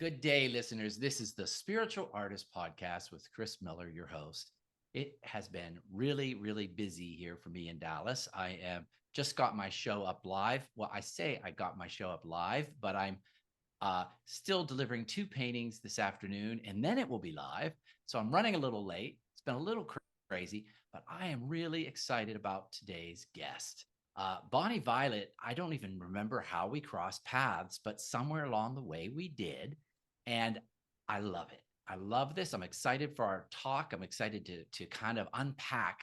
Good day, listeners. This is the Spiritual Artist Podcast with Chris Miller, your host. It has been really, really busy here for me in Dallas. I am just got my show up live. Well, I say I got my show up live, but I'm still delivering 2 paintings this afternoon, and then it will be live. So I'm running a little late. It's been a little crazy, but I am really excited about today's guest. Bonnie Violet, I don't even remember how we crossed paths, but somewhere along the way we did. And I love it. I love this. I'm excited for our talk. I'm excited to kind of unpack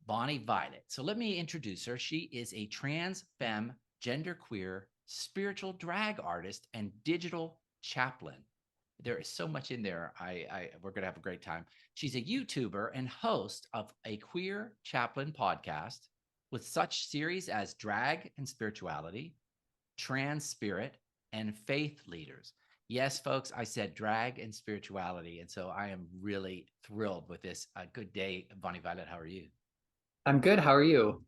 Bonnie Violet. So let me introduce her. She is a trans, femme, genderqueer, spiritual drag artist, and digital chaplain. There is so much in there. We're going to have a great time. She's a YouTuber and host of a queer chaplain podcast with such series as Drag and Spirituality, Trans Spirit, and Faith Leaders. Yes, folks, I said drag and spirituality. And so I am really thrilled with this. Good day, Bonnie Violet. How are you? I'm good. How are you?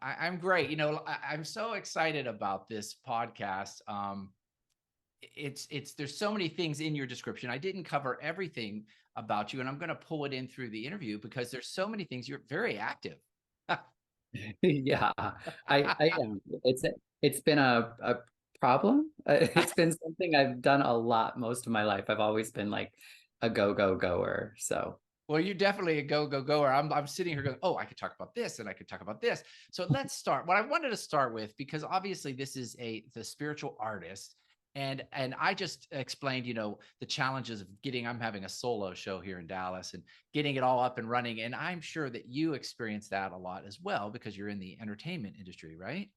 I'm great. I'm so excited about this podcast. There's so many things in your description. I didn't cover everything about you, and I'm going to pull it in through the interview because there's so many things. You're very active. Yeah, I am. It's been a problem. It's been something I've done a lot most of my life. I've always been like a goer. So Well, you're definitely a goer. I'm sitting here going, oh, I could talk about this and I could talk about this. So let's start. What I wanted to start with, because obviously this is the spiritual artist. And I just explained, the challenges of I'm having a solo show here in Dallas and getting it all up and running. And I'm sure that you experience that a lot as well, because you're in the entertainment industry, right?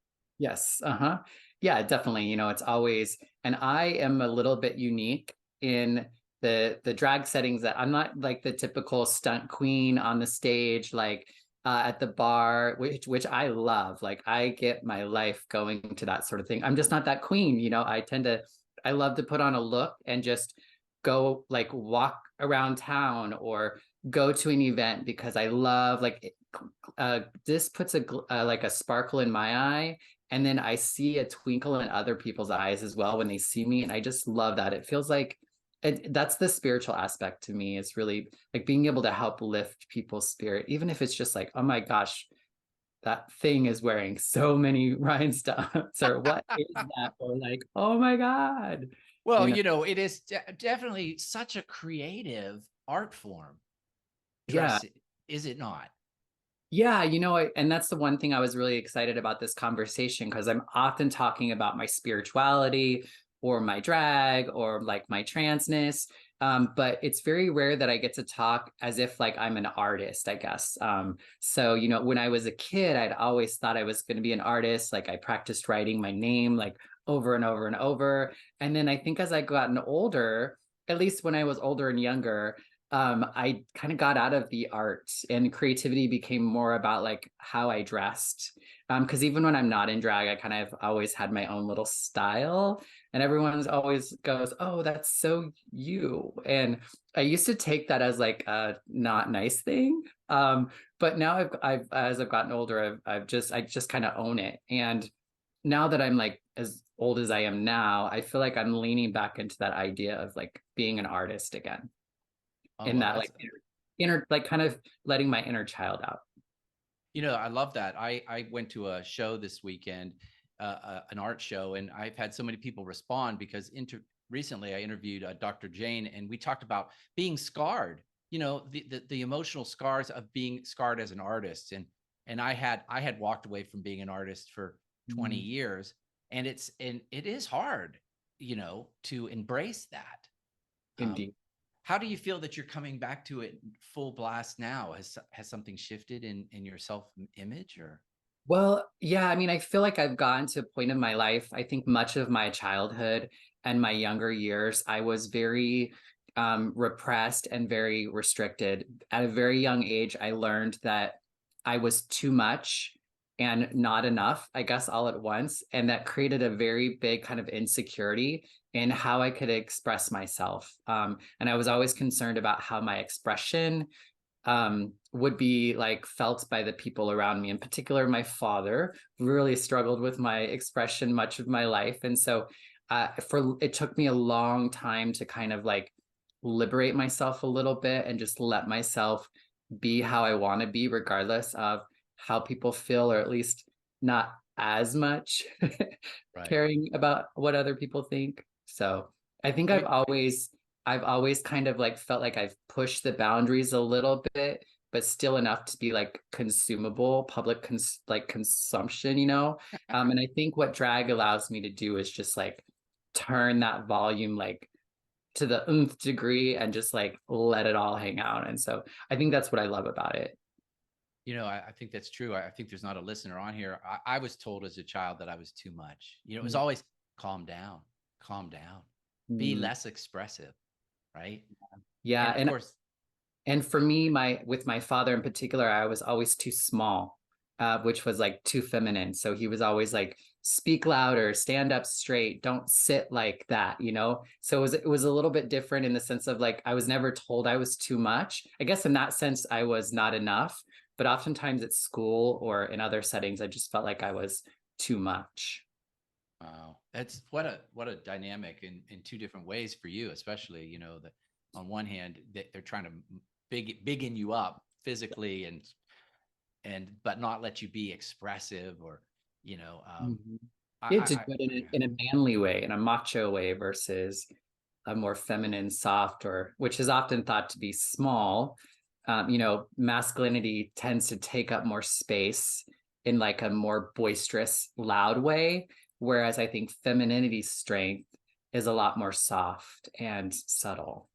yes, yeah, definitely. It's always, and I am a little bit unique in the drag settings that I'm not like the typical stunt queen on the stage, like at the bar, which I love. Like I get my life going to that sort of thing. I'm just not that queen. I love to put on a look and just go like walk around town or go to an event because I love like this puts like a sparkle in my eye, and then I see a twinkle in other people's eyes as well when they see me, and I just love that. It feels like that's the spiritual aspect to me. It's really like being able to help lift people's spirit, even if it's just like, oh my gosh, that thing is wearing so many rhinestones, or what is that? Or like, oh my God. Well, You know, it is definitely such a creative art form. yeah. Dress, is it not? Yeah, and that's the one thing I was really excited about this conversation, because I'm often talking about my spirituality or my drag or like my transness. But it's very rare that I get to talk as if like I'm an artist, I guess. So, when I was a kid, I'd always thought I was going to be an artist. Like I practiced writing my name like over and over and over. And then I think as I gotten older, at least when I was older and younger, I kind of got out of the art, and creativity became more about like how I dressed. Because even when I'm not in drag, I kind of always had my own little style, and everyone's always goes, "Oh, that's so you." And I used to take that as like a not nice thing. But now I've as I've gotten older, I just kind of own it. And now that I'm like as old as I am now, I feel like I'm leaning back into that idea of like being an artist again, Oh, in well, that that's like inner like kind of letting my inner child out. I love that. I went to a show this weekend, an art show, and I've had so many people respond because recently I interviewed Dr. Jane, and we talked about being scarred. The emotional scars of being scarred as an artist, and I had walked away from being an artist for 20 Mm. years, and it is hard, to embrace that. Um, Indeed. how do you feel that you're coming back to it full blast now? Has something shifted in your self image or? Well, yeah, I mean, I feel like I've gotten to a point in my life. I think much of my childhood and my younger years, I was very repressed and very restricted. At a very young age, I learned that I was too much and not enough, I guess, all at once. And that created a very big kind of insecurity in how I could express myself. And I was always concerned about how my expression would be like felt by the people around me. In particular, my father really struggled with my expression much of my life. And so it took me a long time to kind of like liberate myself a little bit and just let myself be how I want to be, regardless of how people feel, or at least not as much Right. caring about what other people think. So I think I mean, I've always kind of like felt like I've pushed the boundaries a little bit, but still enough to be like consumable, like consumption, you know? And I think what drag allows me to do is just like turn that volume like to the nth degree and just like let it all hang out. And so I think that's what I love about it. I think that's true. I think there's not a listener on here. I was told as a child that I was too much. It was Mm. always calm down, be Mm. less expressive, right? Yeah, And of course, and for me, my with my father in particular, I was always too small, which was like too feminine. So he was always like, speak louder, stand up straight, don't sit like that, you know? So it was a little bit different in the sense of like I was never told I was too much. I guess in that sense, I was not enough. But oftentimes at school or in other settings, I just felt like I was too much. wow, that's what a dynamic in two different ways for you, especially that on one hand they're trying to bigging you up physically and but not let you be expressive or you know um Mhm. Yeah, to I do it in a manly way, in a macho way versus a more feminine, soft, or which is often thought to be small. Masculinity tends to take up more space in like a more boisterous, loud way, whereas I think femininity's strength is a lot more soft and subtle.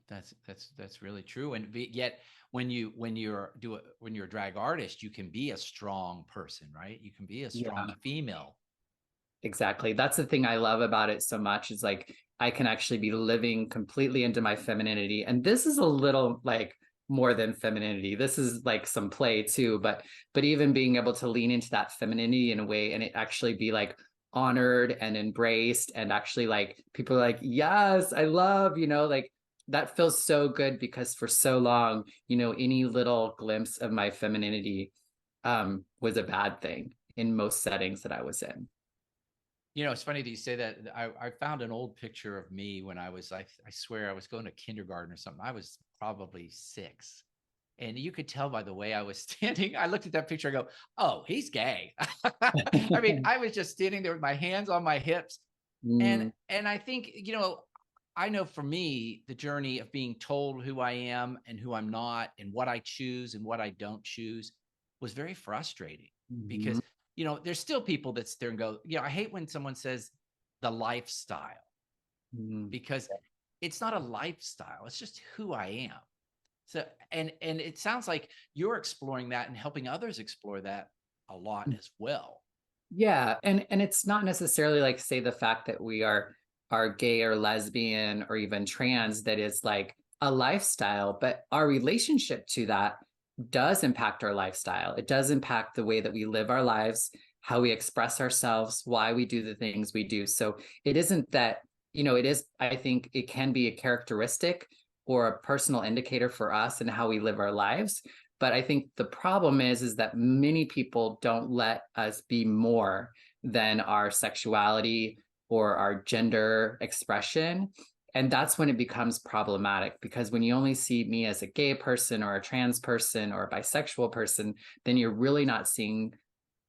that's really true. And yet, when you're a drag artist, you can be a strong person, right? You can be a Yeah, strong female. exactly. That's the thing I love about it so much is like I can actually be living completely into my femininity. And this is a little like more than femininity. This is like some play too, but even being able to lean into that femininity in a way and it actually be like honored and embraced and actually like people are like, "Yes, I love," like that feels so good because for so long, any little glimpse of my femininity was a bad thing in most settings that I was in. It's funny that you say that. I found an old picture of me when I swear I was going to kindergarten or something. I was probably 6. And you could tell by the way I was standing. I looked at that picture. I go, "Oh, he's gay." I mean, I was just standing there with my hands on my hips, and Mm, and I think I know for me the journey of being told who I am and who I'm not, and what I choose and what I don't choose, was very frustrating mhm, because there's still people that sit there and go, I hate when someone says the lifestyle mhm. because it's not a lifestyle. It's just who I am. So, and it sounds like you're exploring that and helping others explore that a lot as well. Yeah, and it's not necessarily like say the fact that we are gay or lesbian or even trans that is like a lifestyle, but our relationship to that does impact our lifestyle. It does impact the way that we live our lives, how we express ourselves, why we do the things we do. So it isn't that, it is, I think it can be a characteristic or a personal indicator for us and how we live our lives. But I think the problem is that many people don't let us be more than our sexuality or our gender expression. And that's when it becomes problematic because when you only see me as a gay person or a trans person or a bisexual person, then you're really not seeing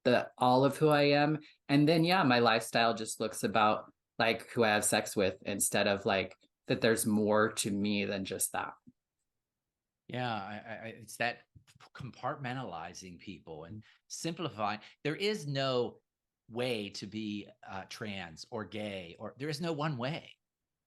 the all of who I am. And then yeah, my lifestyle just looks about like who I have sex with instead of like that there's more to me than just that. Yeah, it's that compartmentalizing people and simplifying. There is no way to be trans or gay, or there is no one way,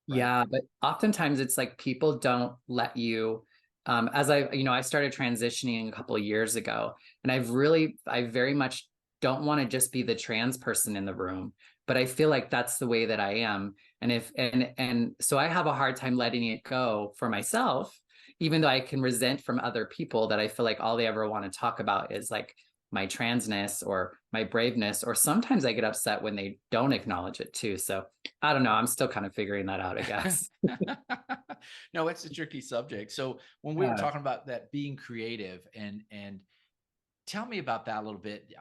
right? Yeah, but oftentimes it's like people don't let you as I started transitioning a couple of years ago and I very much don't want to just be the trans person in the room, but I feel like that's the way that I am. And so I have a hard time letting it go for myself, even though I can resent from other people that I feel like all they ever want to talk about is like my transness or my braveness, or sometimes I get upset when they don't acknowledge it too. So I don't know. I'm still kind of figuring that out, I guess. No, it's a tricky subject. So when we were Yeah. talking about that being creative and tell me about that a little bit.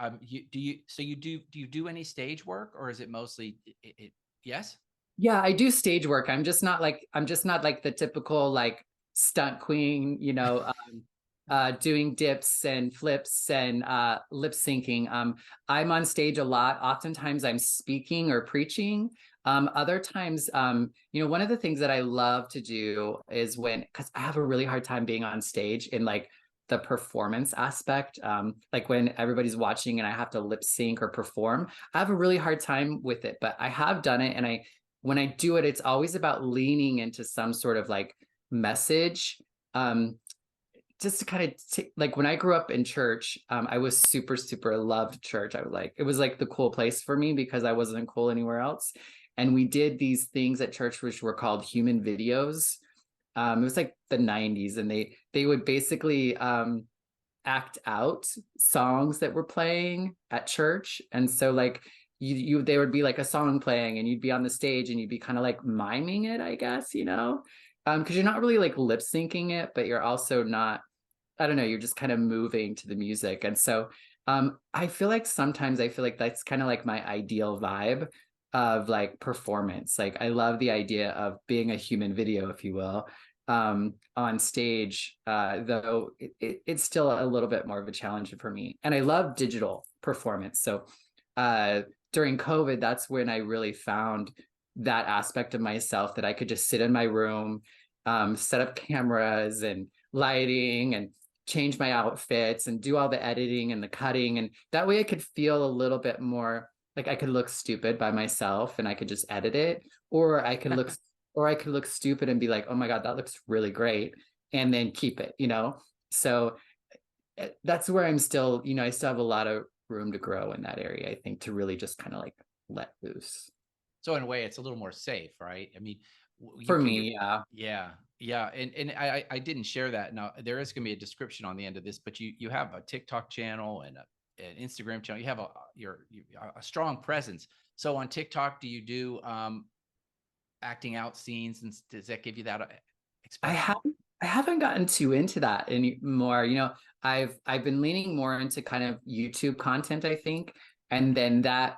Do you do you do any stage work or is it mostly Yes. Yeah, I do stage work. I'm just not like the typical like stunt queen, doing dips and flips and lip syncing. I'm on stage a lot. Oftentimes I'm speaking or preaching. Other times, one of the things that I love to do is because I have a really hard time being on stage in like the performance aspect. Like when everybody's watching and I have to lip sync or perform, I have a really hard time with it, but I have done it. And when I do it, it's always about leaning into some sort of like message. Um, just to kind of like when I grew up in church, I was super, super loved church. It was like the cool place for me because I wasn't cool anywhere else. And we did these things at church, which were called human videos. It was like the 90s, and they would basically act out songs that were playing at church. And so like there would be like a song playing and you'd be on the stage and you'd be kind of like miming it, I guess, because you're not really like lip syncing it, but you're also not, I don't know, you're just kind of moving to the music. And so I feel like sometimes I feel like that's kind of like my ideal vibe of like performance. Like I love the idea of being a human video, if you will, on stage, though it's still a little bit more of a challenge for me. And I love digital performance. So uh, during COVID, that's when I really found that aspect of myself that I could just sit in my room, set up cameras and lighting and change my outfits and do all the editing and the cutting. And that way I could feel a little bit more like I could look stupid by myself and I could just edit it, or I could look stupid and be like, oh my God, that looks really great. And then keep it. So that's where I'm still, I still have a lot of room to grow in that area, I think, to really just kind of like let loose. So in a way, it's a little more safe, right? I mean, you For can, me, yeah. yeah, yeah, and I didn't share that. Now there is going to be a description on the end of this, but you have a TikTok channel and an Instagram channel. You have a strong presence. So on TikTok, do you do acting out scenes, and does that give you that I expression? haven't I haven't gotten too into that anymore. I've been leaning more into kind of YouTube content, I think, and then that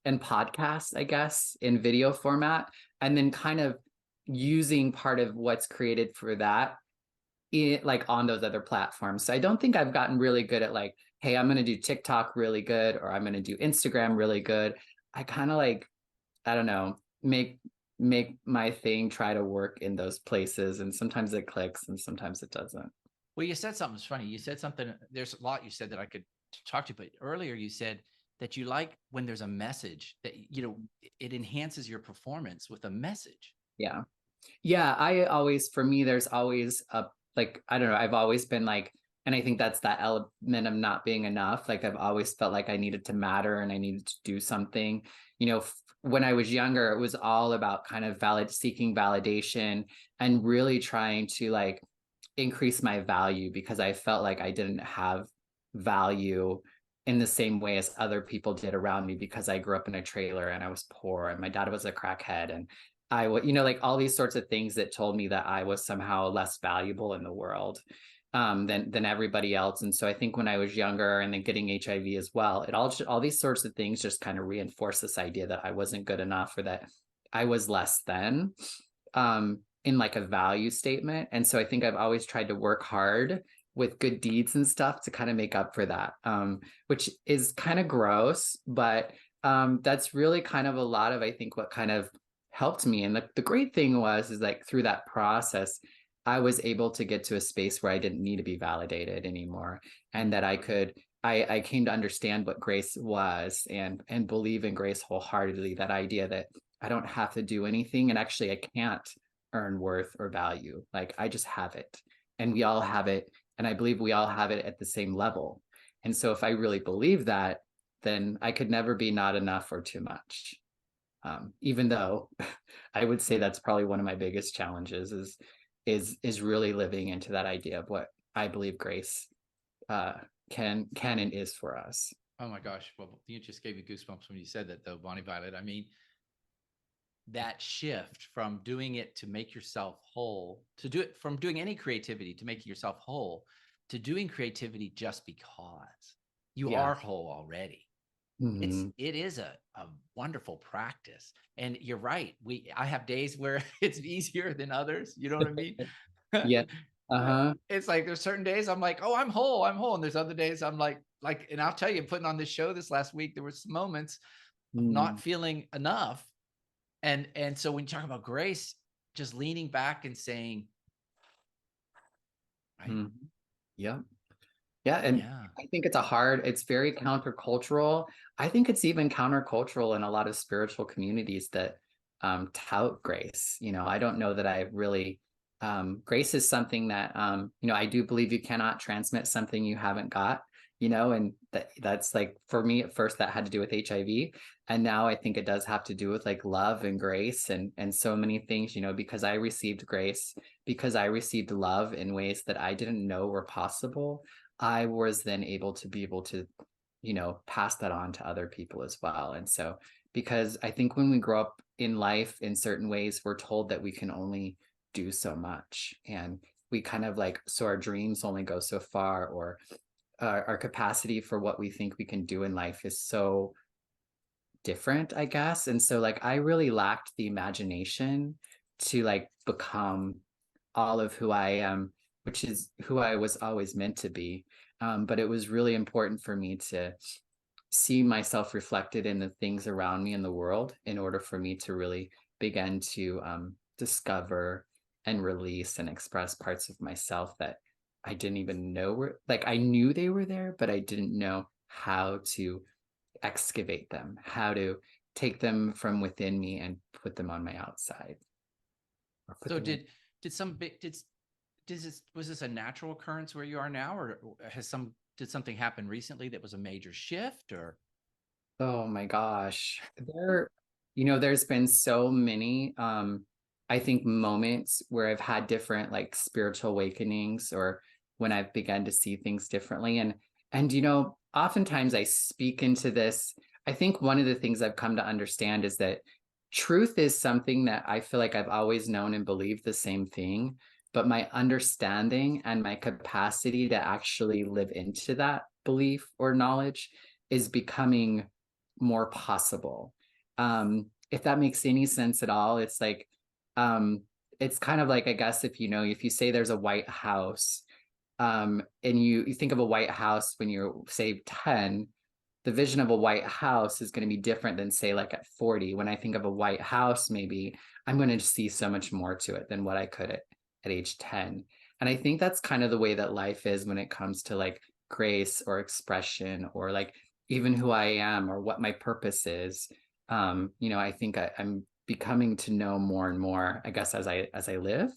and podcasts, I guess, in video format, and then kind of using part of what's created for that like on those other platforms. So I don't think I've gotten really good at like, hey, I'm gonna do TikTok really good, or I'm gonna do Instagram really good. I kind of like, I don't know, make my thing try to work in those places, and sometimes it clicks and sometimes it doesn't. Well, you said something funny. You said something. There's a lot you said that I could talk to, but earlier you said that you like when there's a message that it enhances your performance with a message. Yeah. Yeah, for me, there's always a, like, I don't know, I've always been like, and I think that's that element of not being enough. Like, I've always felt like I needed to matter and I needed to do something. When I was younger, it was all about kind of seeking validation and really trying to like increase my value because I felt like I didn't have value in the same way as other people did around me because I grew up in a trailer and I was poor and my dad was a crackhead and I would, like all these sorts of things that told me that I was somehow less valuable in the world than everybody else. And so I think when I was younger and then getting HIV as well, all these sorts of things just kind of reinforce this idea that I wasn't good enough or that I was less than. In like a value statement. And so I think I've always tried to work hard with good deeds and stuff to kind of make up for that, which is kind of gross, but that's really kind of a lot of, I think, what kind of helped me. And the great thing is like through that process, I was able to get to a space where I didn't need to be validated anymore. And that I came to understand what grace was and believe in grace wholeheartedly, that idea that I don't have to do anything. And actually I can't earn worth or value. Like I just have it and we all have it. And I believe we all have it at the same level. And so if I really believe that, then I could never be not enough or too much. Even though I would say that's probably one of my biggest challenges is really living into that idea of what I believe grace uh, can and is for us. Oh my gosh. Well, you just gave me goosebumps when you said that though, Bonnie Violet. I mean, that shift from doing it to make yourself whole, to do it from doing any creativity to making yourself whole, to doing creativity just because you Yeah. are whole already. Mhm. it is a wonderful practice. And you're right. I have days where it's easier than others. You know what I mean? Yeah. Uh-huh. It's like there's certain days I'm like, oh, I'm whole. And there's other days I'm like, and I'll tell you, putting on this show this last week, there were some moments of not Mm. feeling enough. And so when you talk about grace, just leaning back and saying, right, Mhm. Yeah. Yeah, and yeah, I think it's very countercultural. I think it's even countercultural in a lot of spiritual communities that tout grace. I don't know that I really grace is something that I do believe you cannot transmit something you haven't got, and that's like for me at first that had to do with HIV. And now I think it does have to do with like love and grace and so many things, because I received grace, because I received love in ways that I didn't know were possible. I was then able to, pass that on to other people as well. And so, because I think when we grow up in life in certain ways, we're told that we can only do so much. And we kind of like, so our dreams only go so far, or our capacity for what we think we can do in life is so different, I guess. And so, like, I really lacked the imagination to like become all of who I am, which is who I was always meant to be. But it was really important for me to see myself reflected in the things around me in the world in order for me to really begin to discover and release and express parts of myself that I didn't even know were like I knew they were there, but I didn't know how to excavate them, how to take them from within me and put them on my outside or put so them in. did some big did this was this a natural occurrence where you are now, or did something happen recently that was a major shift, or Oh my gosh. There's been so many I think moments where I've had different like spiritual awakenings or when I've begun to see things differently and oftentimes I speak into this. I think one of the things I've come to understand is that truth is something that I feel like I've always known and believed the same thing, but my understanding and my capacity to actually live into that belief or knowledge is becoming more possible. If that makes any sense at all, it's like um, it's kind of like I guess if you say there's a White House, and you think of a White House when you say 10, the vision of a White House is going to be different than say like at 40. When I think of a White House, maybe I'm going to see so much more to it than what I could at age 10. And I think that's kind of the way that life is when it comes to like grace or expression or like even who I am or what my purpose is. I think I'm becoming to know more and more, I guess, as I live,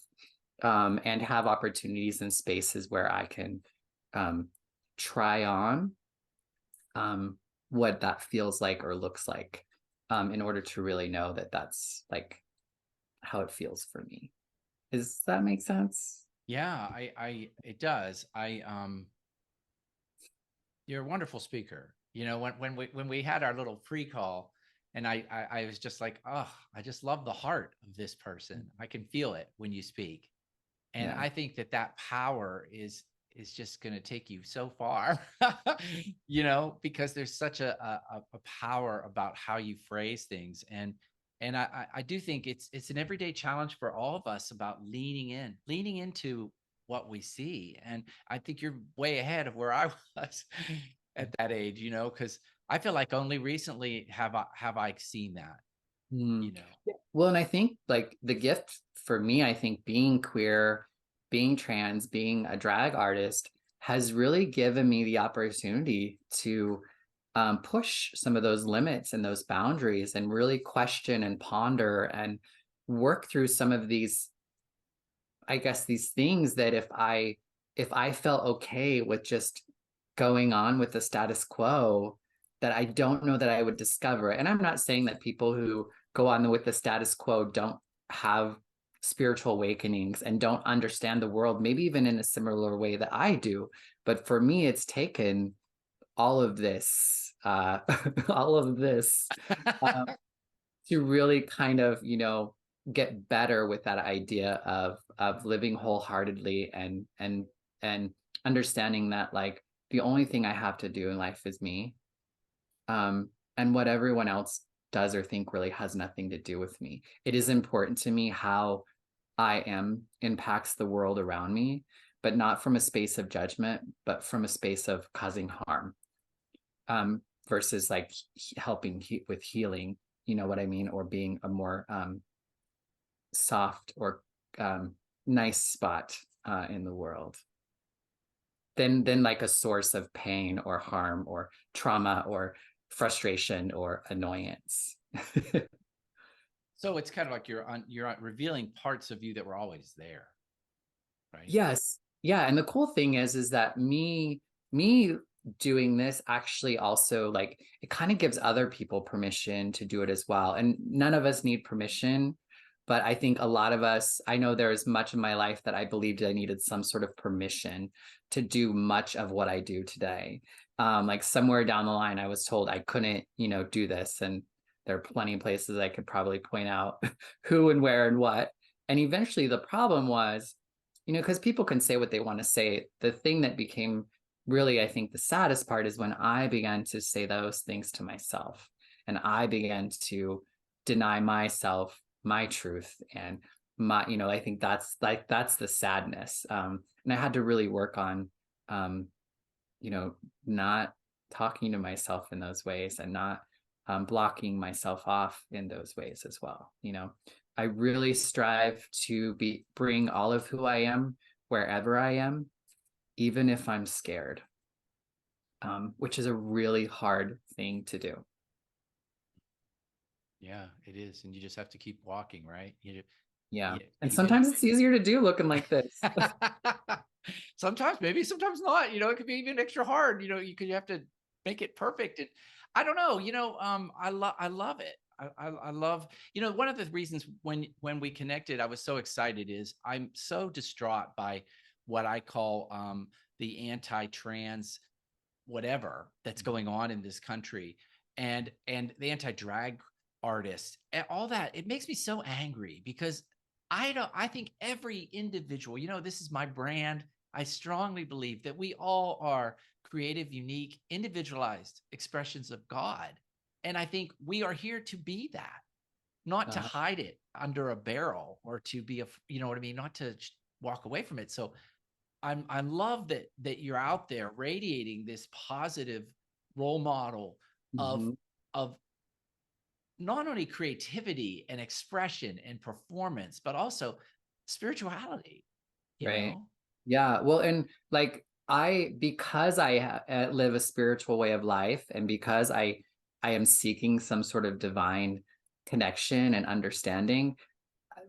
and have opportunities and spaces where I can um, try on what that feels like or looks like, in order to really know that that's like how it feels for me. Does that make sense? yeah, I it does. You're a wonderful speaker. When we had our little pre-call, and I was just like, oh, I just love the heart of this person. I can feel it when you speak. And Yeah. I think that power is just going to take you so far, because there's such a power about how you phrase things. And I do think it's an everyday challenge for all of us about leaning into what we see. And I think you're way ahead of where I was at that age, because I feel like only recently have I seen that, Mm. you know. Yeah. Well, and I think like the gift for me, I think being queer, being trans, being a drag artist has really given me the opportunity to push some of those limits and those boundaries and really question and ponder and work through some of these, I guess, these things that if I felt okay with just going on with the status quo, that I don't know that I would discover. And I'm not saying that people who go on with the status quo don't have spiritual awakenings and don't understand the world, maybe even in a similar way that I do. But for me, it's taken all of this, all of this, um, to really kind of get better with that idea of living wholeheartedly and understanding that like the only thing I have to do in life is me, And what everyone else does or think really has nothing to do with me. It is important to me how I am impacts the world around me, but not from a space of judgment, but from a space of causing harm, versus like helping with healing, you know what I mean? Or being a more soft or nice spot in the world than like a source of pain or harm or trauma or frustration or annoyance. So it's kind of like you're revealing parts of you that were always there, right? Yes. Yeah. And the cool thing is that me doing this actually also like it kind of gives other people permission to do it as well. And none of us need permission. But I think a lot of us, I know there is much in my life that I believed I needed some sort of permission to do much of what I do today. Like somewhere down the line, I was told I couldn't, do this. And there are plenty of places I could probably point out who and where and what. And eventually the problem was, because people can say what they want to say. The thing that became really, I think, the saddest part is when I began to say those things to myself and I began to deny myself my truth and my, I think that's the sadness. And I had to really work on, um, not talking to myself in those ways and not blocking myself off in those ways as well. I really strive to bring all of who I am wherever I am, even if I'm scared, which is a really hard thing to do. Yeah, it is. And you just have to keep walking, right? Yeah. Yeah, And even sometimes it's easier to do looking like this. sometimes, maybe sometimes not, it could be even extra hard, you have to make it perfect. And I don't know, I love it. I love, one of the reasons when we connected, I was so excited is I'm so distraught by what I call the anti-trans whatever that's going on in this country, and the anti-drag artists and all that. It makes me so angry because I think every individual, this is my brand. I strongly believe that we all are creative, unique, individualized expressions of God. And I think we are here to be that, not to Uh, hide it under a barrel or to be you know what I mean, not to walk away from it. So I love that you're out there radiating this positive role model of mhm. of not only creativity and expression and performance, but also spirituality, you Right. know? Yeah. Well, and like because I live a spiritual way of life, and because I am seeking some sort of divine connection and understanding,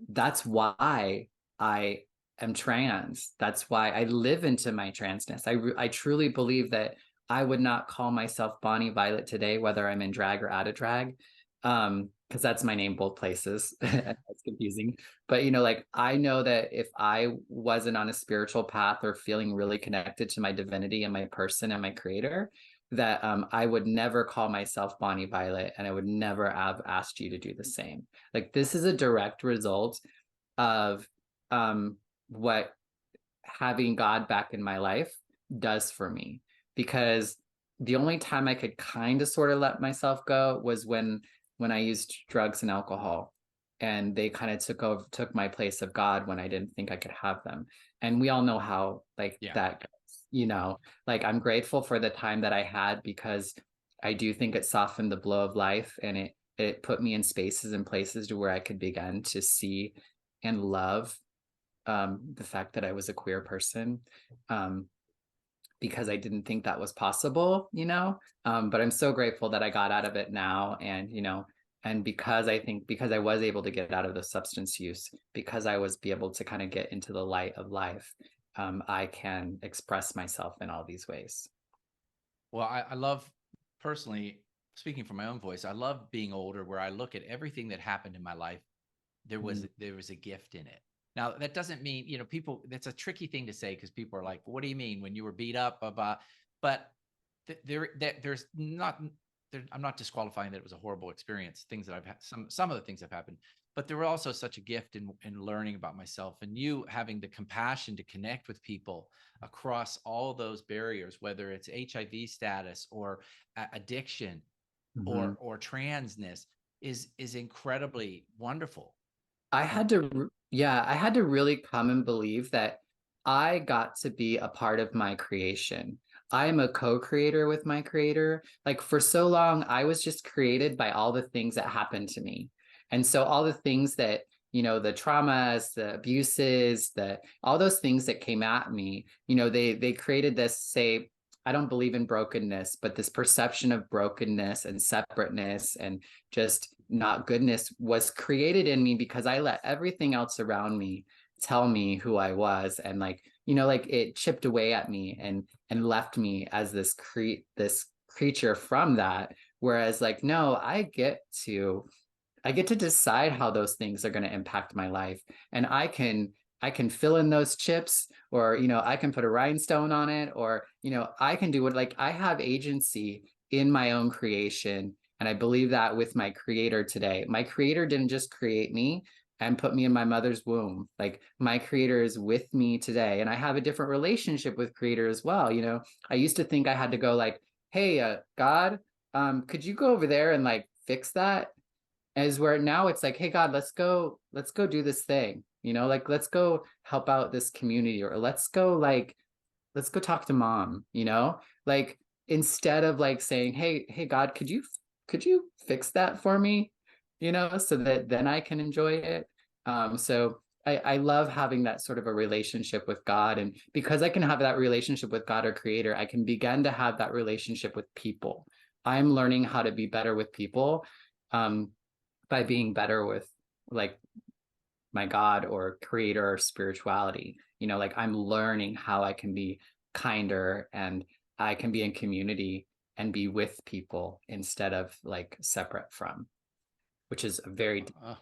that's why I am trans. That's why I live into my transness. I truly believe that I would not call myself Bonnie Violet today, whether I'm in drag or out of drag, because that's my name both places. That's confusing. But like I know that if I wasn't on a spiritual path or feeling really connected to my divinity and my person and my creator, that I would never call myself Bonnie Violet, and I would never have asked you to do the same. Like this is a direct result of what having God back in my life does for me. Because the only time I could kind of sort of let myself go was when I used drugs and alcohol, and they kind of took my place of God when I didn't think I could have them. And we all know how like Yeah. that goes. Like I'm grateful for the time that I had, because I do think it softened the blow of life, and it put me in spaces and places to where I could begin to see and love the fact that I was a queer person, um, because I didn't think that was possible. But I'm so grateful that I got out of it now, and because I think because I was able to get out of the substance use, because I was be able to kind of get into the light of life, I can express myself in all these ways. Well, I love, personally, speaking from my own voice, I love being older where I look at everything that happened in my life. Mm. There was a gift in it. Now that doesn't mean, people, that's a tricky thing to say because people are like, what do you mean when you were beat up about, but there's not, I'm not disqualifying that it was a horrible experience. Things that I've had, some of the things have happened, but there were also such a gift in learning about myself, and you having the compassion to connect with people across all those barriers, whether it's HIV status or addiction. Mhm. or transness is incredibly wonderful. I And had to, yeah, I had to really come and believe that I got to be a part of my creation. I am a co-creator with my creator. Like for so long, I was just created by all the things that happened to me. And so all the things that, the traumas, the abuses, all those things that came at me, they created this, say, I don't believe in brokenness, but this perception of brokenness and separateness and just not goodness was created in me because I let everything else around me tell me who I was, and like it chipped away at me and left me as this creature from that. Whereas like no, I get to decide how those things are going to impact my life, and I can fill in those chips, or I can put a rhinestone on it, or I can do what, like, I have agency in my own creation. And I believe that with my creator today. My creator didn't just create me and put me in my mother's womb. Like my creator is with me today, and I have a different relationship with creator as well. I used to think I had to go like, hey, God, could you go over there and like fix that? As where now it's like, hey God, let's go do this thing, like let's go help out this community, or let's go talk to mom, like instead of like saying, hey God, could you fix that for me, so that then I can enjoy it. So I love having that sort of a relationship with God, and because I can have that relationship with God or creator, I can begin to have that relationship with people. I'm learning how to be better with people, um, by being better with like my God or creator or spirituality. Like I'm learning how I can be kinder, and I can be in community and be with people instead of like separate from, which is a very uh,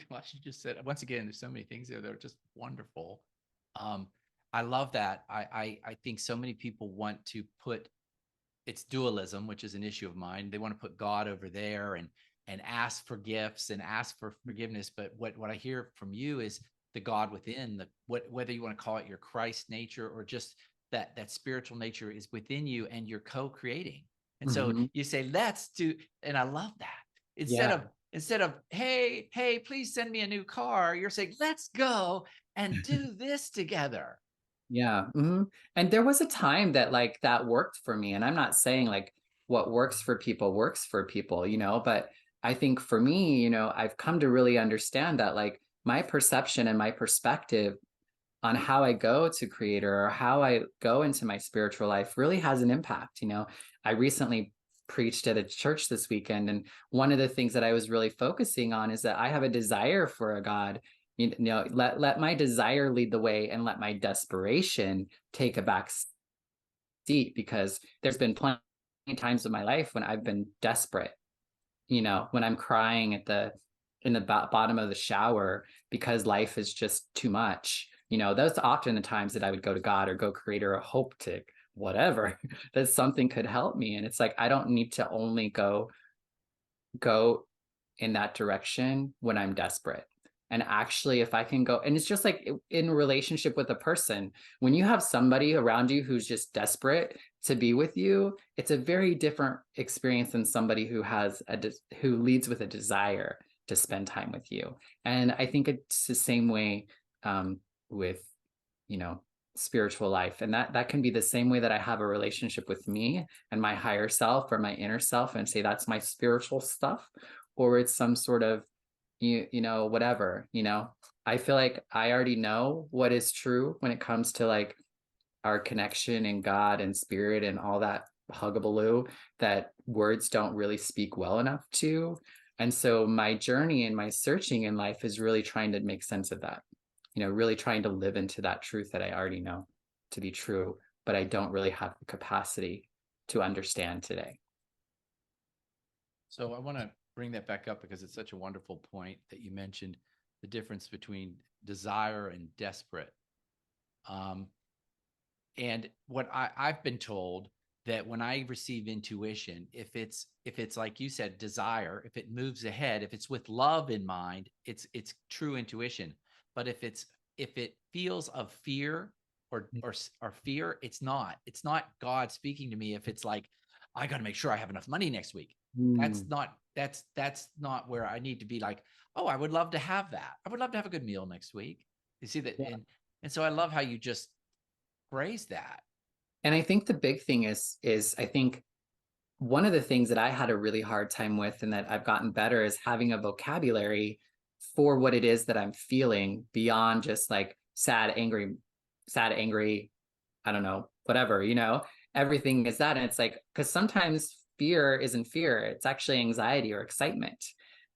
gosh, you just said once again, there's so many things there that are just wonderful. Um, I love that. I think so many people want to put it's dualism, which is an issue of mine. They want to put God over there and ask for gifts and ask for forgiveness. But what I hear from you is the God within, the whether you want to call it your Christ nature or just that spiritual nature is within you and you're co-creating. And so Mhm. you say, let's do, and I love that. Instead Yeah. of instead of hey, please send me a new car, you're saying, let's go and do this together. Yeah. And there was a time that like that worked for me. And I'm not saying like what works for people, but I think for me, I've come to really understand that like my perception and my perspective on how I go to creator or how I go into my spiritual life really has an impact. I recently preached at a church this weekend, and one of the things that I was really focusing on is that I have a desire for a God. Let my desire lead the way, and let my desperation take a back seat, because there's been plenty of times in my life when I've been desperate, when I'm crying in the bottom of the shower because life is just too much. Those are often the times that I would go to God or go creator or hope to whatever that something could help me. And it's like I don't need to only go in that direction when I'm desperate. And actually, if I can go, and it's just like in relationship with a person, when you have somebody around you who's just desperate to be with you, it's a very different experience than somebody who leads with a desire to spend time with you. And I think it's the same way, with, you know, spiritual life. And that can be the same way that I have a relationship with me and my higher self or my inner self, and say that's my spiritual stuff, or it's some sort of whatever. I feel like I already know what is true when it comes to like our connection and God and spirit and all that huggabaloo that words don't really speak well enough to. And so my journey and my searching in life is really trying to make sense of that, really trying to live into that truth that I already know to be true, but I don't really have the capacity to understand today. So I want to bring that back up because it's such a wonderful point that you mentioned the difference between desire and desperate. Um, and what I've been told that when I receive intuition, if it's like you said, desire, if it moves ahead, if it's with love in mind, it's true intuition. But if it feels of fear or fear, it's not God speaking to me. If it's like I got to make sure I have enough money next week. Mm. That's not where I need to be like, oh, I would love to have that. I would love to have a good meal next week. You see that? And so I love how you just phrase that. And I think the big thing is I think one of the things that I had a really hard time with and that I've gotten better is having a vocabulary for what it is that I'm feeling beyond just like sad, angry, I don't know, whatever, everything is that. And it's like, because sometimes fear isn't fear, it's actually anxiety or excitement.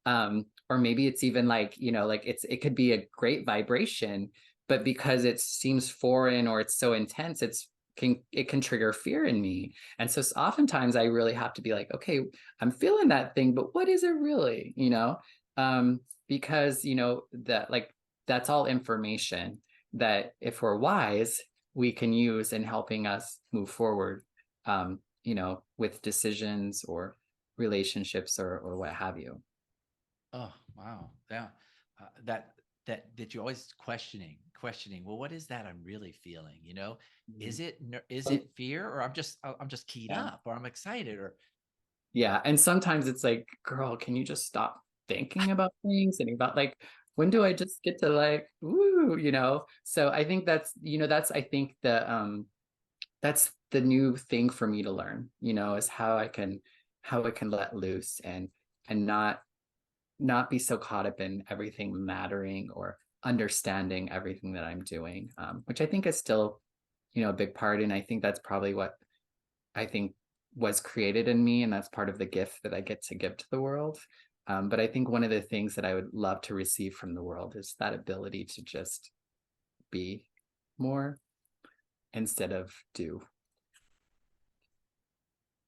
Or maybe it's even like, like it could be a great vibration, but because it seems foreign or it's so intense, it can trigger fear in me. And so oftentimes I really have to be like, okay, I'm feeling that thing, but what is it really? Because that like that's all information that if we're wise, we can use in helping us move forward, with decisions or relationships or what have you. Oh, wow. Yeah. That you're always questioning. Well, what is that I'm really feeling? Mhm. Is it fear, or I'm just keyed Yeah. up, or I'm excited, or Yeah. And sometimes it's like, girl, can you just stop thinking about things and about like, when do I just get to like, woo? So I think I think that's the new thing for me to learn, is how I can let loose and not be so caught up in everything mattering or understanding everything that I'm doing, which I think is still, a big part. And I think that's probably what I think was created in me. And that's part of the gift that I get to give to the world. But I think one of the things that I would love to receive from the world is that ability to just be more instead of do.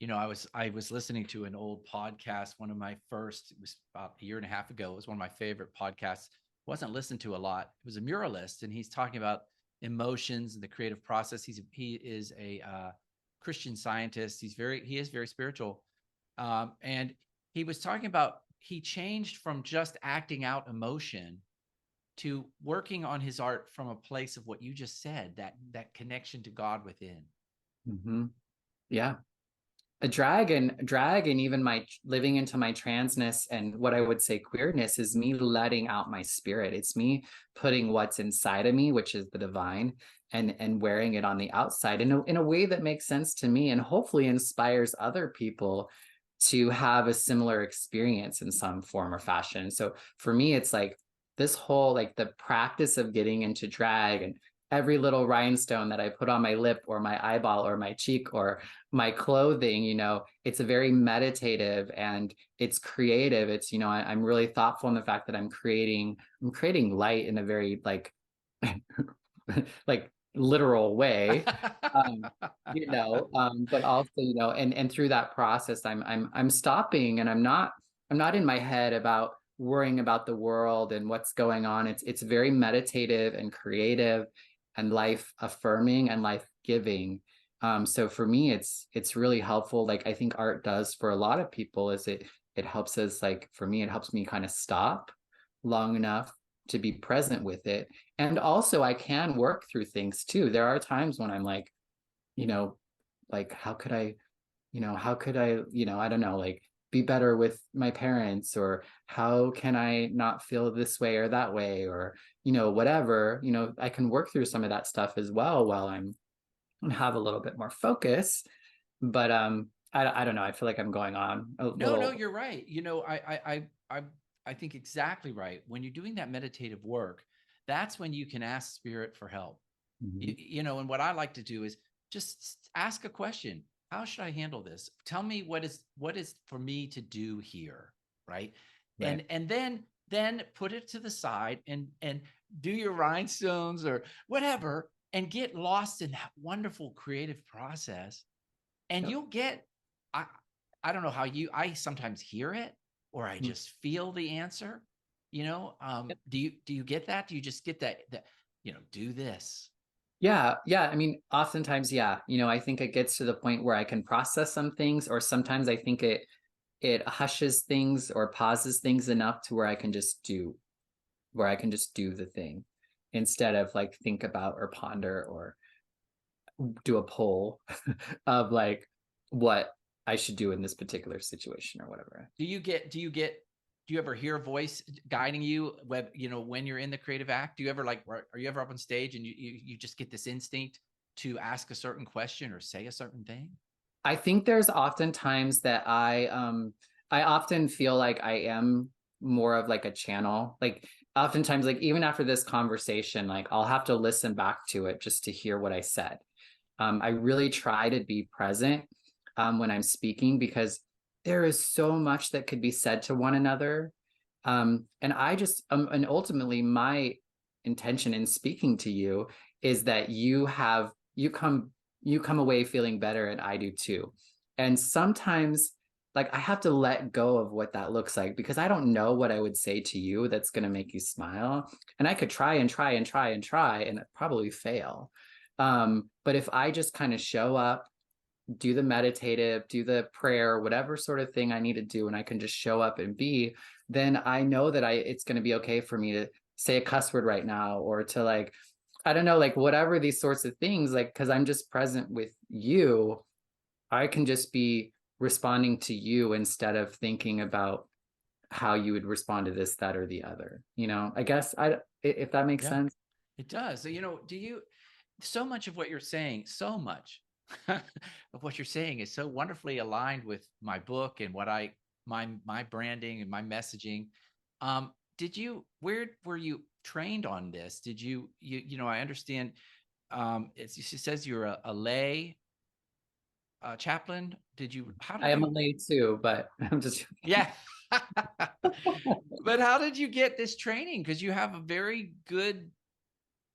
I was listening to an old podcast, one of my first, it was about a year and a half ago. It was one of my favorite podcasts. Wasn't listened to a lot. It was a muralist, and he's talking about emotions and the creative process. He is a Christian scientist. He is very spiritual, and he was talking about he changed from just acting out emotion to working on his art from a place of what you just said, that connection to God within. Mm-hmm. Yeah. A drag and even my living into my transness and what I would say queerness is me letting out my spirit. It's me putting what's inside of me, which is the divine, and wearing it on the outside in a way that makes sense to me and hopefully inspires other people to have a similar experience in some form or fashion. So for me, it's like this whole like the practice of getting into drag and every little rhinestone that I put on my lip or my eyeball or my cheek or my clothing, it's a very meditative and it's creative. It's, I'm really thoughtful in the fact that I'm creating light in a very like, like literal way. Um, but also, and through that process, I'm stopping and I'm not in my head about worrying about the world and what's going on. It's very meditative and creative and life affirming and life giving. So for me, it's really helpful. Like I think art does for a lot of people is it helps us like for me, it helps me kind of stop long enough to be present with it. And also I can work through things too. There are times when I'm like, you know, like how could I, I don't know, like be better with my parents or how can I not feel this way or that way or, whatever, I can work through some of that stuff as well while I'm have a little bit more focus. But I don't know. I feel like I'm going on a No, little. you're right. I think exactly right. When you're doing that meditative work, that's when you can ask spirit for help. Mhm. And what I like to do is just ask a question. How should I handle this? Tell me what is for me to do here, right? Right. And then put it to the side and do your rhinestones or whatever and get lost in that wonderful creative process. And Yep. you'll get I I don't know how I sometimes hear it or I Mm. just feel the answer. Yep. Do you get that? Do you just get that do this? Yeah. Yeah. I mean, oftentimes, yeah. I think it gets to the point where I can process some things, or sometimes I think it hushes things or pauses things enough to where I can just do the thing instead of like think about or ponder or do a poll of like what I should do in this particular situation or whatever. Do you ever hear a voice guiding you when you're in the creative act? Do you ever are you ever up on stage and you just get this instinct to ask a certain question or say a certain thing? I think there's often times that I often feel like I am more of like a channel. Like oftentimes, like even after this conversation, like I'll have to listen back to it just to hear what I said. I really try to be present when I'm speaking, because there is so much that could be said to one another. And and ultimately my intention in speaking to you is that you come away feeling better, and I do too. And sometimes like I have to let go of what that looks like, because I don't know what I would say to you that's going to make you smile. And I could try and try and try and try and probably fail. But if I just kind of show up, do the meditative, do the prayer, whatever sort of thing I need to do, and I can just show up and be, then I know that it's going to be okay for me to say a cuss word right now, or to like, I don't know, like whatever these sorts of things, like, because I'm just present with you, I can just be responding to you instead of thinking about how you would respond to this, that, or the other. I guess if that makes Yeah, sense. it does. So, so much of what you're saying, so much of what you're saying is so wonderfully aligned with my book and my branding and my messaging. Where were you trained on this? I understand, she says you're a lay chaplain. How I did am a you, lay too, but I'm just yeah. But how did you get this training? Because you have a very good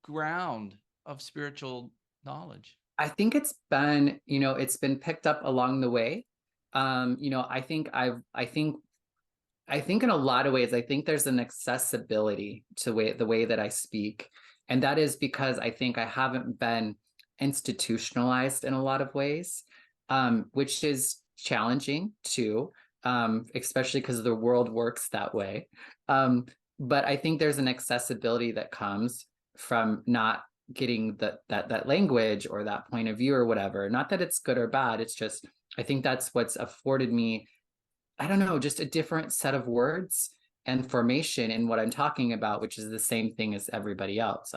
ground of spiritual knowledge. I think it's been picked up along the way. I think in a lot of ways, I think there's an accessibility to the way that I speak. And that is because I think I haven't been institutionalized in a lot of ways, which is challenging too, especially because the world works that way. But I think there's an accessibility that comes from not getting that language or that point of view or whatever. Not that it's good or bad. It's just, I think that's what's afforded me, I don't know, just a different set of words and formation in what I'm talking about, which is the same thing as everybody else.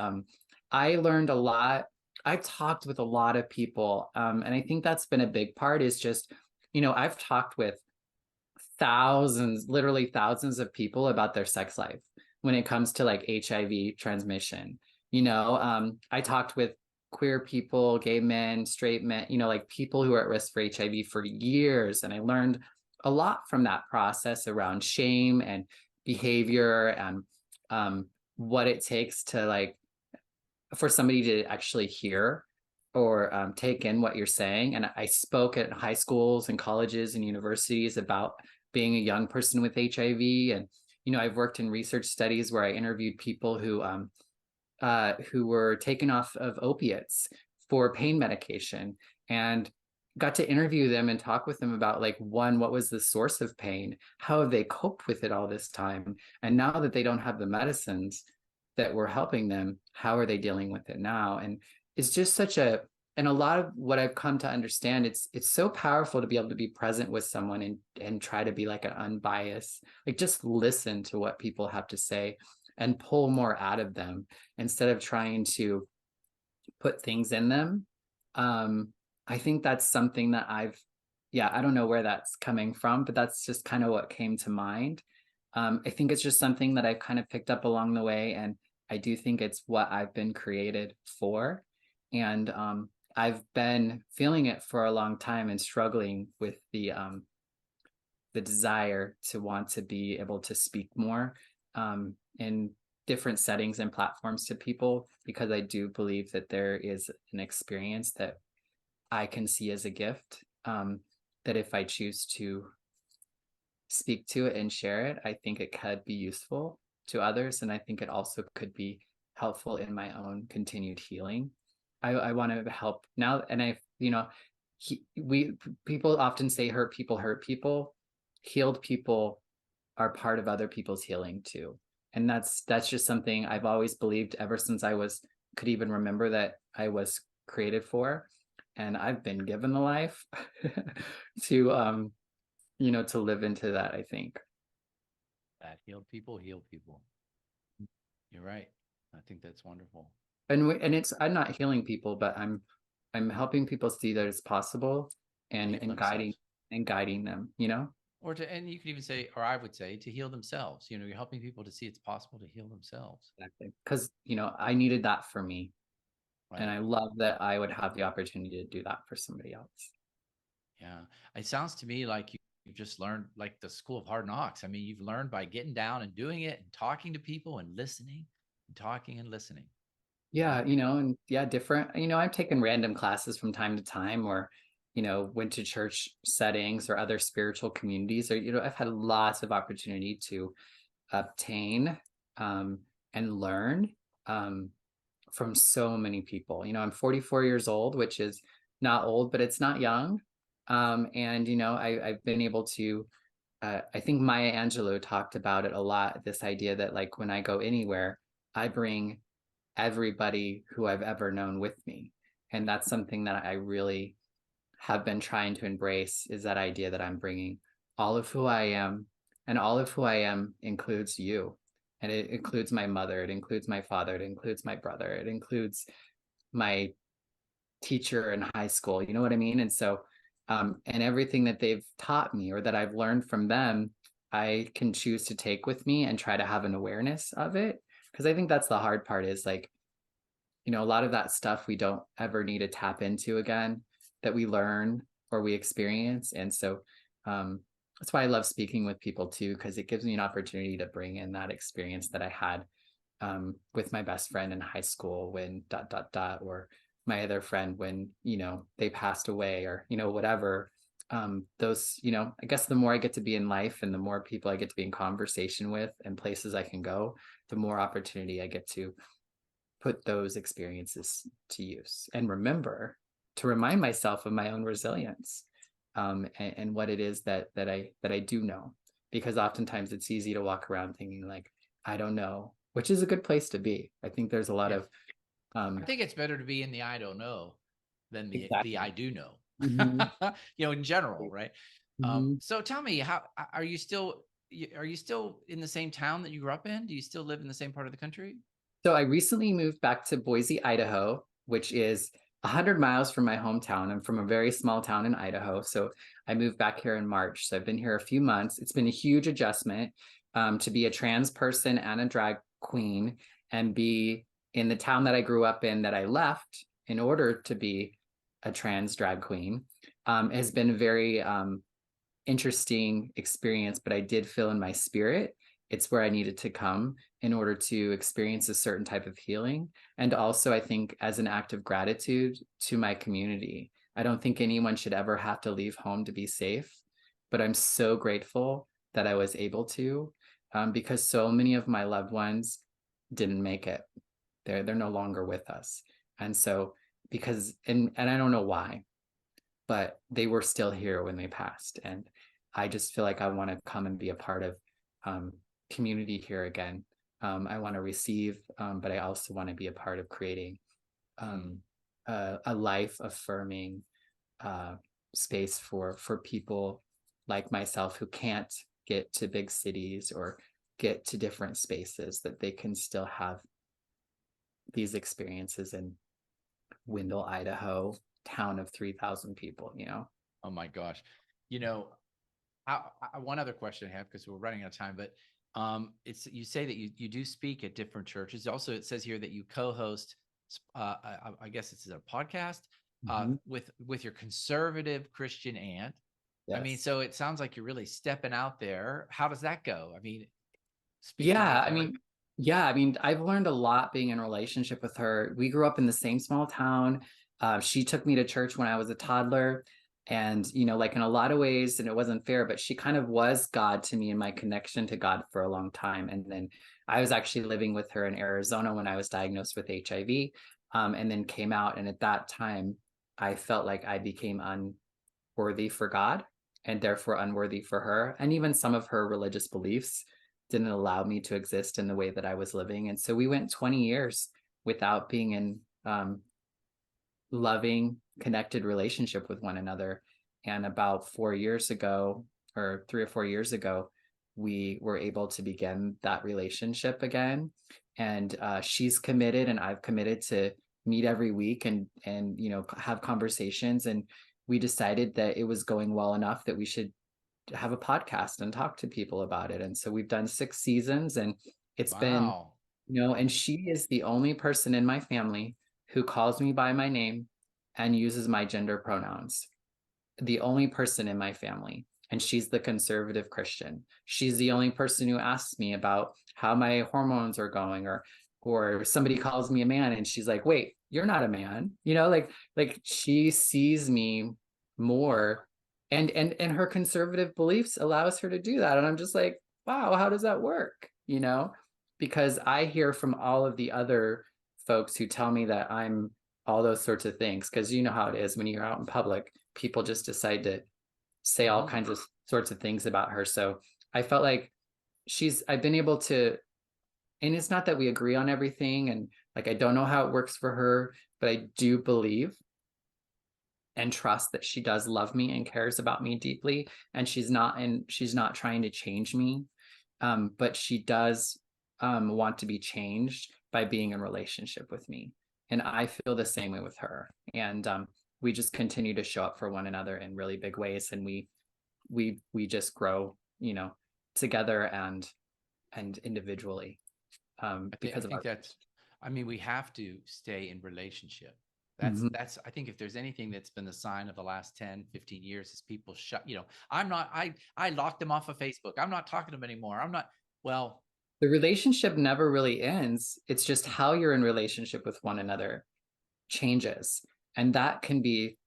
I learned a lot. I've talked with a lot of people. And I think that's been a big part, is just, I've talked with thousands, literally thousands of people about their sex life when it comes to like HIV transmission. I talked with queer people, gay men, straight men, like people who are at risk for HIV for years. And I learned a lot from that process around shame and behavior, and what it takes to like for somebody to actually hear or take in what you're saying. And I spoke at high schools and colleges and universities about being a young person with HIV. And I've worked in research studies where I interviewed people who were taken off of opiates for pain medication, and got to interview them and talk with them about, like, one, what was the source of pain? How have they coped with it all this time? And now that they don't have the medicines that were helping them, how are they dealing with it now? And it's just and a lot of what I've come to understand, it's so powerful to be able to be present with someone and try to be like an unbiased, like just listen to what people have to say and pull more out of them instead of trying to put things in them. I think that's something that I don't know where that's coming from, but that's just kind of what came to mind. I think it's just something that I've kind of picked up along the way. And I do think it's what I've been created for. And I've been feeling it for a long time and struggling with the desire to want to be able to speak more in different settings and platforms to people, because I do believe that there is an experience that I can see as a gift, that if I choose to speak to it and share it, I think it could be useful to others. And I think it also could be helpful in my own continued healing. I want to help now. And people often say hurt people hurt people. Healed people are part of other people's healing too. And that's just something I've always believed ever since I could even remember that I was created for. and I've been given the life to to live into that, I think. That heal people, heal people. You're right. I think that's wonderful. And it's, I'm not healing people, but I'm helping people see that it's possible, To heal and themselves. guiding them, you know. Or to, and you could even say, or I would say, to heal themselves. You know, you're helping people to see it's possible to heal themselves. Exactly. Because I needed that for me, and Right. I love that I would have the opportunity to do that for somebody else. Yeah. It sounds to me like you've just learned like the school of hard knocks. I mean, you've learned by getting down and doing it and talking to people and listening and talking and listening. Yeah, Right. and yeah, different. I've taken random classes from time to time, or went to church settings or other spiritual communities, or I've had lots of opportunity to obtain um, and learn from so many people. I'm 44 years old, which is not old, but it's not young. And I've been able to. I think Maya Angelou talked about it a lot. This idea that like when I go anywhere, I bring everybody who I've ever known with me, and that's something that I really have been trying to embrace, is that idea that I'm bringing all of who I am, and all of who I am includes you. And it includes my mother, it includes my father, it includes my brother, it includes my teacher in high school. You know what I mean? And so, and everything that they've taught me or that I've learned from them, I can choose to take with me and try to have an awareness of it. Because I think that's the hard part, is like, a lot of that stuff we don't ever need to tap into again, that we learn or we experience. And so that's why I love speaking with people too, because it gives me an opportunity to bring in that experience that I had with my best friend in high school when ... or my other friend when they passed away, or whatever. Those, I guess the more I get to be in life and the more people I get to be in conversation with and places I can go, the more opportunity I get to put those experiences to use and remember to remind myself of my own resilience, and what it is that I do know. Because oftentimes it's easy to walk around thinking like, I don't know, which is a good place to be. I think there's a lot Yeah. of I think it's better to be in the I don't know than the exactly. I do know. Mm-hmm. In general, right? Mm-hmm. So tell me, how are you still in the same town that you grew up in? Do you still live in the same part of the country? So I recently moved back to Boise, Idaho, which is 100 miles from my hometown. I'm from a very small town in Idaho. So I moved back here in March. So I've been here a few months. It's been a huge adjustment to be a trans person and a drag queen, and be in the town that I grew up in, that I left in order to be a trans drag queen. Has been a very interesting experience, but I did feel in my spirit it's where I needed to come in order to experience a certain type of healing. And also, I think, as an act of gratitude to my community. I don't think anyone should ever have to leave home to be safe, but I'm so grateful that I was able to, because so many of my loved ones didn't make it. They're no longer with us. And so, because, and I don't know why, but they were still here when they passed. And I just feel like I want to come and be a part of um, community here again. I want to receive, but I also want to be a part of creating Mm. a life affirming uh, space for people like myself who can't get to big cities or get to different spaces, that they can still have these experiences in Wendell, Idaho, town of 3,000 people. Oh my gosh. You know, one other question I have, because we're running out of time, but it's, you say that you do speak at different churches. Also, it says here that you co-host, I guess it's a podcast Mm-hmm. with your conservative Christian aunt. I mean, Yes. so it sounds like you're really stepping out there. How does that go? I mean, speak to me Yeah, if I you like. mean, yeah, I mean, I've learned a lot being in a relationship with her. We grew up in the same small town. She took me to church when I was a toddler. And, like in a lot of ways, and it wasn't fair, but she kind of was God to me and my connection to God for a long time. And then I was actually living with her in Arizona when I was diagnosed with HIV, and then came out. And at that time, I felt like I became unworthy for God, and therefore unworthy for her. And even some of her religious beliefs didn't allow me to exist in the way that I was living. And so we went 20 years without being in loving connected relationship with one another. And about 4 years ago, or 3 or 4 years ago, we were able to begin that relationship again. And she's committed, and I've committed to meet every week and have conversations. And we decided that it was going well enough that we should have a podcast and talk to people about it. And so we've done 6 seasons, and it's been, Wow. and she is the only person in my family who calls me by my name and uses my gender pronouns. The only person in my family. And she's the conservative Christian. She's the only person who asks me about how my hormones are going, or somebody calls me a man and she's like, wait, you're not a man. Like she sees me more, and her conservative beliefs allows her to do that. And I'm just like, wow, how does that work? Because I hear from all of the other folks who tell me that I'm all those sorts of things, because you know how it is when you're out in public, people just decide to say all kinds of sorts of things about her. So I felt like I've been able to, and it's not that we agree on everything, and like I don't know how it works for her, but I do believe and trust that she does love me and cares about me deeply, and she's not trying to change me, but she does want to be changed by being in relationship with me. And I feel the same way with her. And we just continue to show up for one another in really big ways, and we just grow, together and individually, because I think that's, I mean, we have to stay in relationship. Mhm. That's, I think if there's anything that's been the sign of the last 10, 15 years is people I'm not, I locked them off of Facebook. I'm not talking to them anymore. I'm not, well, The relationship never really ends. It's just how you're in relationship with one another changes. And that can be,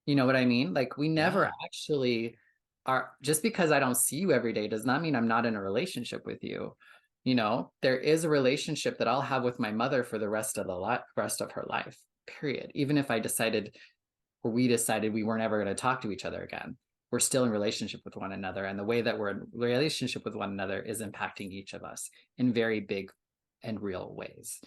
you know what I mean? Like we never yeah. actually are. Just because I don't see you every day does not mean I'm not in a relationship with you. There is a relationship that I'll have with my mother for the rest of her life, period. Even if I decided, or we decided, we weren't ever going to talk to each other again, we're still in relationship with one another. And the way that we're in relationship with one another is impacting each of us in very big and real ways.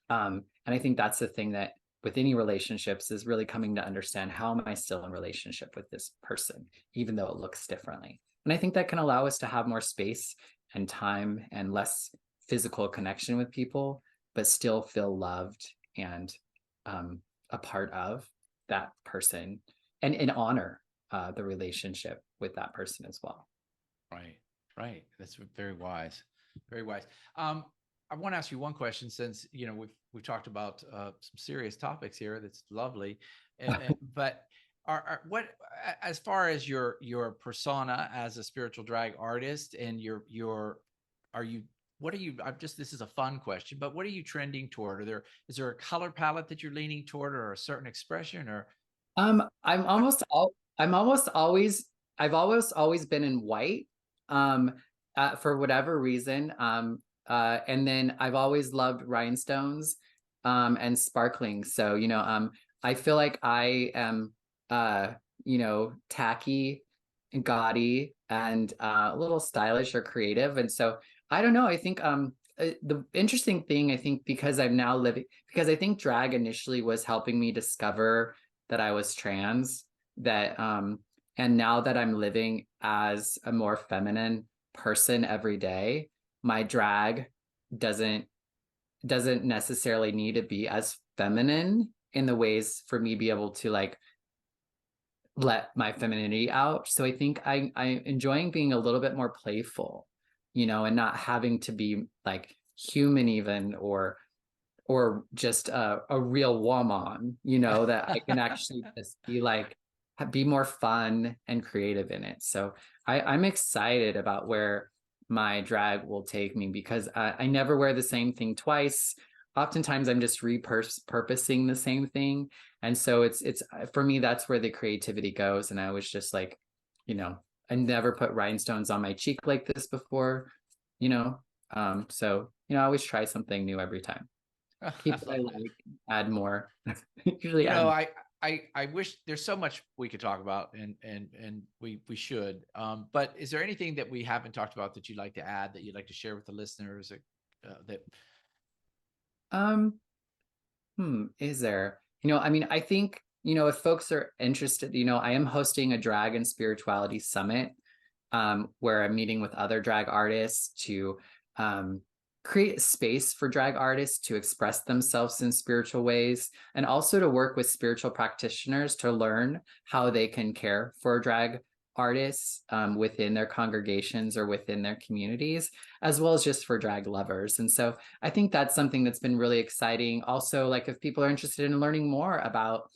And I think that's the thing that with any relationships is really coming to understand, how am I still in relationship with this person, even though it looks differently. And I think that can allow us to have more space and time and less physical connection with people, but still feel loved and a part of that person, and honor the relationship with that person as well. Right. Right. That's very wise. Very wise. I want to ask you one question, since we've talked about some serious topics here. That's lovely, but what, as far as your persona as a spiritual drag artist, and are you what are you? I'm just This is a fun question, but what are you trending toward? Is there a color palette that you're leaning toward, or a certain expression, or Um, I'm what? almost all I'm almost always I've always been in white, um, for whatever reason. And then I've always loved rhinestones, and sparkling. So, I feel like I am, tacky and gaudy and a little stylish or creative. And so I don't know. I think the interesting thing, I think, because I think drag initially was helping me discover that I was trans, that and now that I'm living as a more feminine person every day, my drag doesn't necessarily need to be as feminine in the ways for me to be able to like let my femininity out. So I think I'm enjoying being a little bit more playful, and not having to be like human even, or just a real woman, that I can actually just be more fun and creative in it. So I'm excited about where my drag will take me, because I never wear the same thing twice. Oftentimes I'm just repurposing the same thing. And so it's for me, that's where the creativity goes. And I was just like, I never put rhinestones on my cheek like this before, so, I always try something new every time. Keep what I like, add more. Usually you add know, more. I wish there's so much we could talk about, and we should. But is there anything that we haven't talked about that you'd like to add, that you'd like to share with the listeners, that Um, is there? I mean, I think if folks are interested, I am hosting a drag and spirituality summit, where I'm meeting with other drag artists to create a space for drag artists to express themselves in spiritual ways, and also to work with spiritual practitioners to learn how they can care for drag artists within their congregations or within their communities, as well as just for drag lovers. And so I think that's something that's been really exciting. Also, like if people are interested in learning more about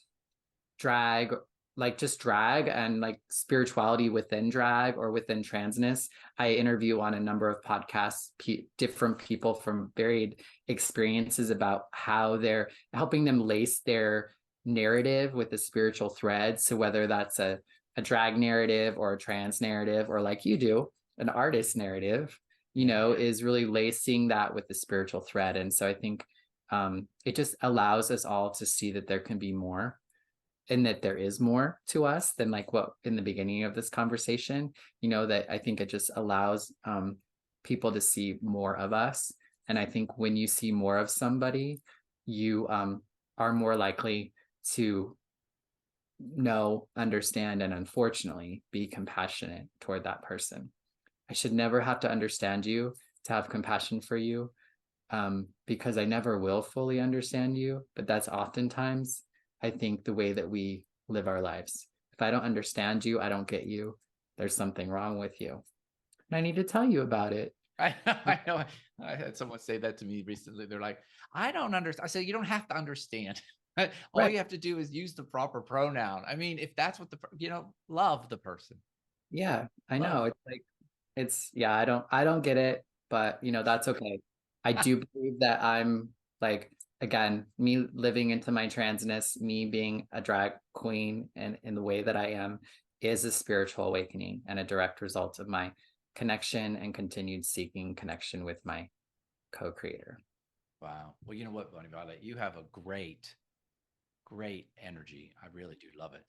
drag, like just drag and like spirituality within drag or within transness, I interview on a number of podcasts different people from varied experiences about how they're helping them lace their narrative with a spiritual thread. So whether that's a drag narrative or a trans narrative, or like you do, an artist narrative, is really lacing that with the spiritual thread. And so I think it just allows us all to see that there can be more, and that there is more to us than like what in the beginning of this conversation, that I think it just allows people to see more of us. And I think when you see more of somebody, you are more likely to know, understand, and unfortunately be compassionate toward that person. I should never have to understand you to have compassion for you, because I never will fully understand you. But that's oftentimes, I think, the way that we live our lives. If I don't understand you, I don't get you, there's something wrong with you. And I need to tell you about it. I know. I had someone say that to me recently. They're like, I don't understand. I said, you don't have to understand. All Right. you have to do is use the proper pronoun. I mean, if that's what love the person. Yeah, I Love. know. It's like, yeah, I don't get it, but that's okay. I do believe that I'm like, again, me living into my transness, me being a drag queen and in the way that I am, is a spiritual awakening and a direct result of my connection and continued seeking connection with my co-creator. Wow. Well, you know what, Bunny Violet, you have a great, great energy. I really do love it.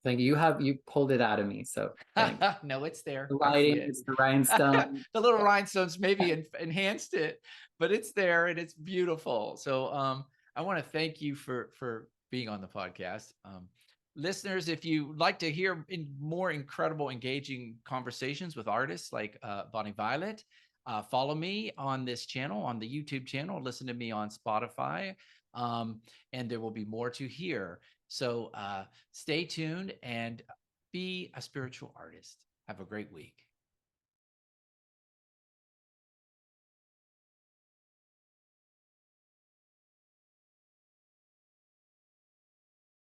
Like you pulled it out of me. So thanks. No, it's there. The I see lighting, it. it's the rhinestone. The little rhinestones maybe enhanced it, but it's there and it's beautiful. So I want to thank you for being on the podcast. Listeners, if you like to hear more incredible, engaging conversations with artists like Bonnie Violet, follow me on this channel, on the YouTube channel. Listen to me on Spotify, and there will be more to hear. So stay tuned and be a spiritual artist. Have a great week.